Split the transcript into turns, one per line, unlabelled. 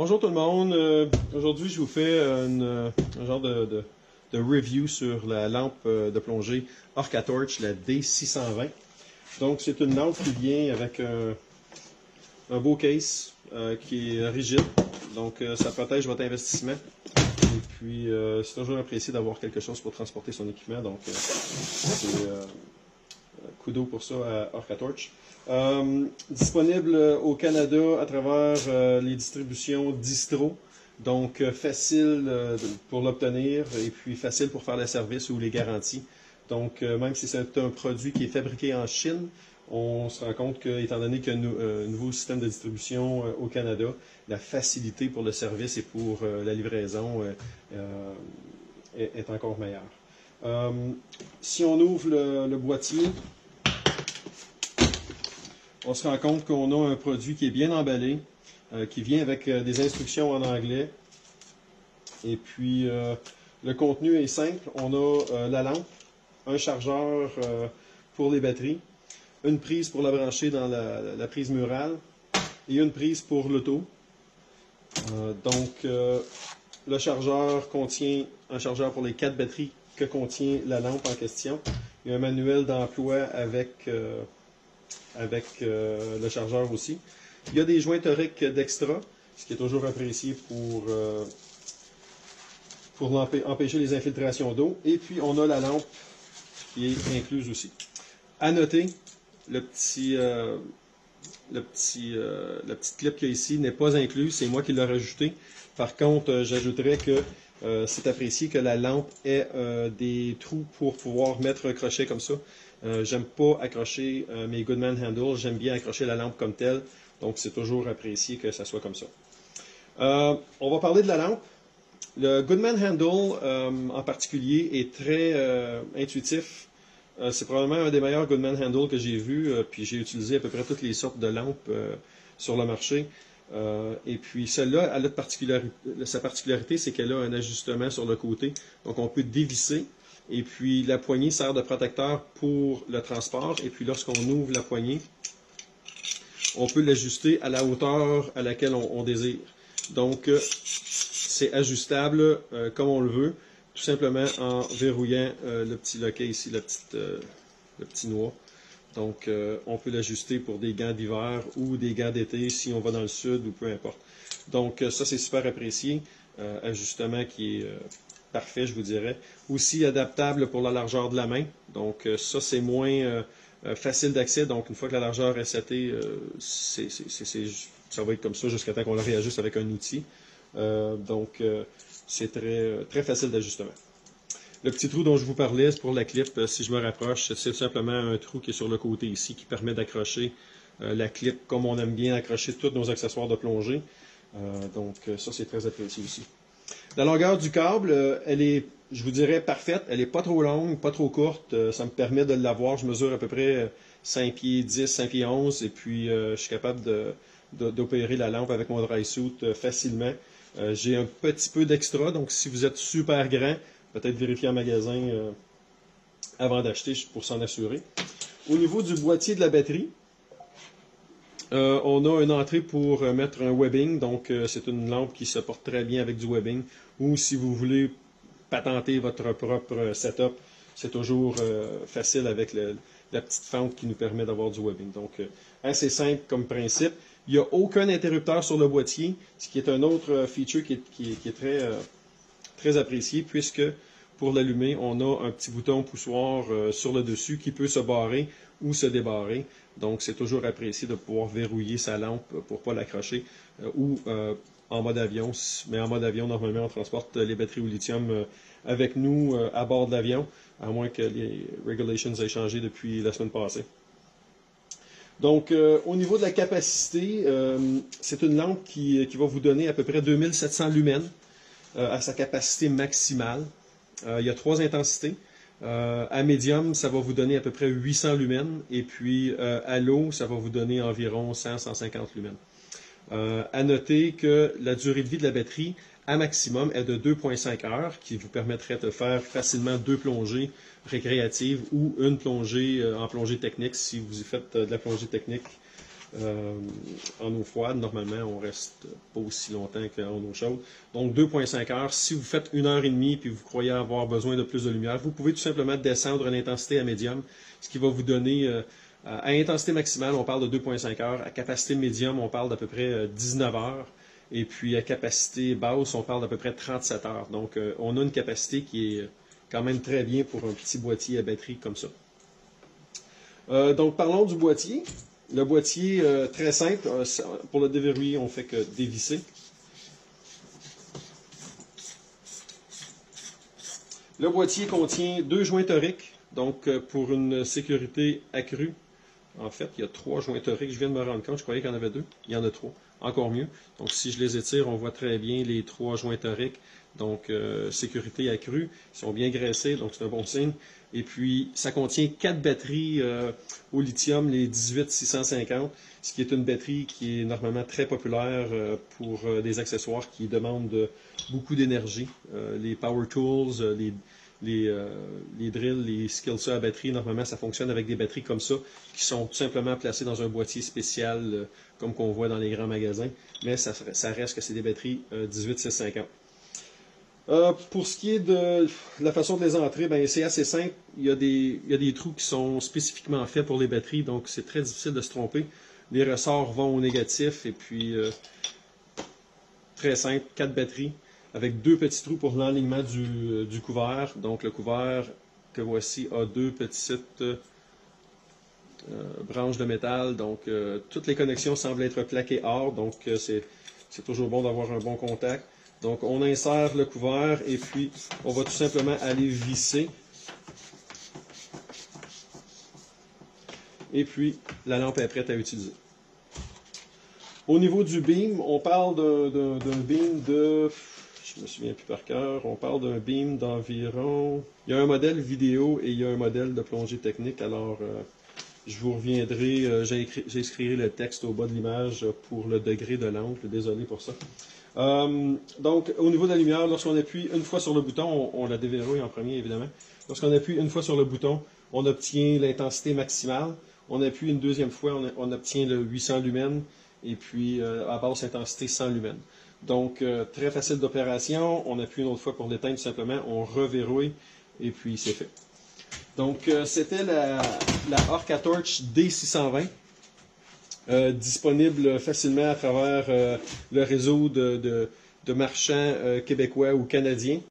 Bonjour tout le monde. Aujourd'hui, je vous fais un genre de review sur la lampe de plongée Orca-Torch, la D620. Donc, c'est une lampe qui vient avec un beau case qui est rigide. Donc, ça protège votre investissement. Et puis, c'est toujours apprécié d'avoir quelque chose pour transporter son équipement. Donc, c'est kudos pour ça à Orca-Torch. Disponible au Canada à travers les distributions distro, donc facile pour l'obtenir et puis facile pour faire le service ou les garanties. Donc même si c'est un produit qui est fabriqué en Chine, on se rend compte que, étant donné qu'il y a un nouveau système de distribution au Canada, la facilité pour le service et pour la livraison est encore meilleure. Si on ouvre le boîtier, on se rend compte qu'on a un produit qui est bien emballé, qui vient avec des instructions en anglais. Et puis, le contenu est simple. On a la lampe, un chargeur pour les batteries, une prise pour la brancher dans la prise murale et une prise pour l'auto. Le chargeur contient un chargeur pour les 4 batteries que contient la lampe en question. Il y a un manuel d'emploi avec le chargeur aussi. Il y a des joints toriques d'extra, ce qui est toujours apprécié pour empêcher les infiltrations d'eau. Et puis, on a la lampe qui est incluse aussi. À noter, la petite clip qu'il y a ici n'est pas incluse, c'est moi qui l'ai rajouté. Par contre, j'ajouterais que c'est apprécié que la lampe ait des trous pour pouvoir mettre un crochet comme ça. J'aime pas accrocher mes Goodman Handle, j'aime bien accrocher la lampe comme telle, donc c'est toujours apprécié que ça soit comme ça. On va parler de la lampe. Le Goodman Handle en particulier est très intuitif. C'est probablement un des meilleurs Goodman Handle que j'ai vu, puis j'ai utilisé à peu près toutes les sortes de lampes sur le marché. Et puis celle-là, elle a sa particularité, c'est qu'elle a un ajustement sur le côté, donc on peut dévisser. Et puis la poignée sert de protecteur pour le transport. Et puis lorsqu'on ouvre la poignée, on peut l'ajuster à la hauteur à laquelle on désire. Donc c'est ajustable comme on le veut, tout simplement en verrouillant le petit loquet ici, le petit noix. Donc on peut l'ajuster pour des gants d'hiver ou des gants d'été si on va dans le sud ou peu importe. Donc ça c'est super apprécié. Ajustement qui est parfait, je vous dirais. Aussi adaptable pour la largeur de la main. Donc ça, c'est moins facile d'accès. Donc une fois que la largeur est setée, ça va être comme ça jusqu'à temps qu'on le réajuste avec un outil. C'est très facile d'ajustement. Le petit trou dont je vous parlais, c'est pour la clip. Si je me rapproche, c'est simplement un trou qui est sur le côté ici qui permet d'accrocher la clip comme on aime bien accrocher tous nos accessoires de plongée. Ça, c'est très apprécié aussi. La longueur du câble, elle est, je vous dirais, parfaite. Elle n'est pas trop longue, pas trop courte. Ça me permet de l'avoir. Je mesure à peu près 5 pieds 10, 5 pieds 11. Et puis, je suis capable d'opérer la lampe avec mon dry suit facilement. J'ai un petit peu d'extra. Donc, si vous êtes super grand, peut-être vérifier en magasin avant d'acheter pour s'en assurer. Au niveau du boîtier de la batterie, on a une entrée pour mettre un webbing, donc c'est une lampe qui se porte très bien avec du webbing. Ou si vous voulez patenter votre propre setup, c'est toujours facile avec la petite fente qui nous permet d'avoir du webbing. Donc assez simple comme principe. Il n'y a aucun interrupteur sur le boîtier, ce qui est un autre feature qui est très apprécié, puisque pour l'allumer, on a un petit bouton poussoir sur le dessus qui peut se barrer ou se débarrer. Donc, c'est toujours apprécié de pouvoir verrouiller sa lampe pour ne pas l'accrocher ou en mode avion. Mais en mode avion, normalement, on transporte les batteries au lithium avec nous à bord de l'avion, à moins que les regulations aient changé depuis la semaine passée. Donc, au niveau de la capacité, c'est une lampe qui va vous donner à peu près 2700 lumens à sa capacité maximale. Il y a 3 intensités. À médium, ça va vous donner à peu près 800 lumens. Et puis à l'eau, ça va vous donner environ 100-150 lumens. À noter que la durée de vie de la batterie à maximum est de 2,5 heures, qui vous permettrait de faire facilement 2 plongées récréatives ou une plongée en plongée technique si vous faites de la plongée technique en eau froide. Normalement, on reste pas aussi longtemps qu'en eau chaude. Donc 2,5 heures. Si vous faites 1h30 puis vous croyez avoir besoin de plus de lumière, vous pouvez tout simplement descendre l'intensité à médium, ce qui va vous donner, à intensité maximale, on parle de 2,5 heures. À capacité médium, on parle d'à peu près 19 heures. Et puis à capacité basse, on parle d'à peu près 37 heures. Donc on a une capacité qui est quand même très bien pour un petit boîtier à batterie comme ça. Donc parlons du boîtier. Le boîtier, très simple, pour le déverrouiller, on ne fait que dévisser. Le boîtier contient 2 joints toriques, donc pour une sécurité accrue. En fait, il y a 3 joints toriques, je viens de me rendre compte, je croyais qu'il y en avait 2, il y en a 3, encore mieux. Donc si je les étire, on voit très bien les 3 joints toriques, donc sécurité accrue, ils sont bien graissés, donc c'est un bon signe. Et puis, ça contient 4 batteries au lithium, les 18650, ce qui est une batterie qui est normalement très populaire pour des accessoires qui demandent beaucoup d'énergie. Les power tools, les drills, les skillsaws à batterie, normalement, ça fonctionne avec des batteries comme ça, qui sont tout simplement placées dans un boîtier spécial, comme qu'on voit dans les grands magasins. Mais ça reste que c'est des batteries 18650. Pour ce qui est de la façon de les entrer, ben, c'est assez simple. Il y a des trous qui sont spécifiquement faits pour les batteries, donc c'est très difficile de se tromper. Les ressorts vont au négatif, et puis très simple, 4 batteries, avec 2 petits trous pour l'enlignement du couvert. Donc le couvert que voici a 2 petites branches de métal, donc toutes les connexions semblent être plaquées or, donc c'est toujours bon d'avoir un bon contact. Donc, on insère le couvert et puis on va tout simplement aller visser. Et puis, la lampe est prête à utiliser. Au niveau du beam, on parle d'un beam de... Je me souviens plus par cœur. On parle d'un beam d'environ... Il y a un modèle vidéo et il y a un modèle de plongée technique. Alors, je vous reviendrai, j'écrirai le texte au bas de l'image pour le degré de l'angle. Désolé pour ça. Donc, au niveau de la lumière, lorsqu'on appuie une fois sur le bouton, on la déverrouille en premier, évidemment. Lorsqu'on appuie une fois sur le bouton, on obtient l'intensité maximale. On appuie une deuxième fois, on obtient le 800 lumens, et puis à basse intensité 100 lumens. Donc, très facile d'opération. On appuie une autre fois pour l'éteindre, tout simplement. On reverrouille, et puis c'est fait. Donc, c'était la Orca Torch D620. Disponible facilement à travers le réseau de marchands québécois ou canadiens.